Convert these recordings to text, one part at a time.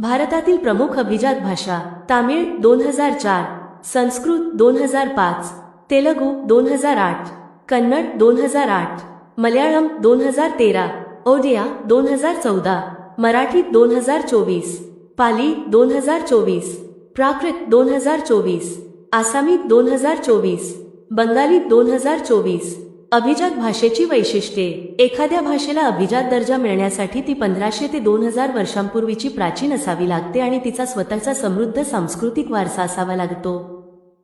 भारतातील प्रमुख अभिजात भाषा: तामिळ 2004, संस्कृत 2005, तेलुगू 2008, कन्नड 2008, मल्याळम 2013, ओडिया 2014, मराठी 2024, पाली 2024, प्राकृत 2024, आसामी 2024, बंगाली 2024. अभिजात भाषेची वैशिष्ट्ये: एखाद्या भाषेला अभिजात दर्जा मिळण्यासाठी ती 1500 ते 2000 वर्षांपूर्वीची प्राचीन असावी लागते आणि तिचा स्वतःचा समृद्ध सांस्कृतिक वारसा असावा लागतो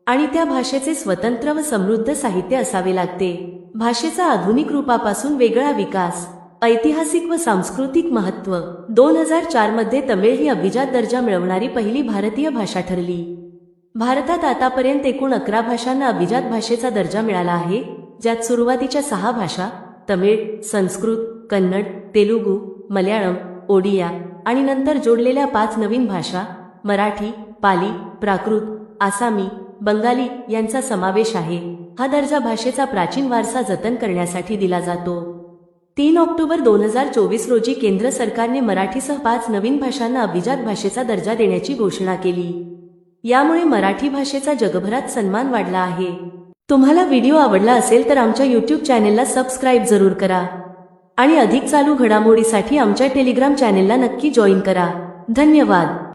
आणि त्या भाषेचे स्वतंत्र व समृद्ध साहित्य असावे लागते. भाषेचा आधुनिक रूपापासून वेगळा विकास: ऐतिहासिक व सांस्कृतिक महत्त्व: 2004 मध्ये तमिळ ही अभिजात दर्जा मिळवणारी पहिली भारतीय भाषा ठरली. भारतात आतापर्यंत एकूण 11 भाषांना अभिजात भाषेचा दर्जा मिळाला आहे, ज्यात सुरुवातीच्या 6 भाषा तमिळ, संस्कृत, कन्नड, तेलुगू, मल्याळम, ओडिया आणि नंतर जोडलेल्या 5 नवीन भाषा मराठी, पाली, प्राकृत, आसामी, बंगाली यांचा समावेश आहे. हा दर्जा भाषेचा प्राचीन वारसा जतन करण्यासाठी दिला जातो. 3 ऑक्टोबर 2024 रोजी केंद्र सरकारने मराठीसह 5 नवीन भाषांना अभिजात भाषेचा दर्जा देण्याची घोषणा केली. यामुळे मराठी भाषेचा जगभरात सन्मान वाढला आहे. तुम्हाला व्हिडिओ आवडला असेल तर आमच्या YouTube चॅनेलला सबस्क्राईब जरूर करा आणि अधिक चालू घडामोडीसाठी आमच्या टेलिग्राम चॅनेलला नक्की जॉईन करा. धन्यवाद.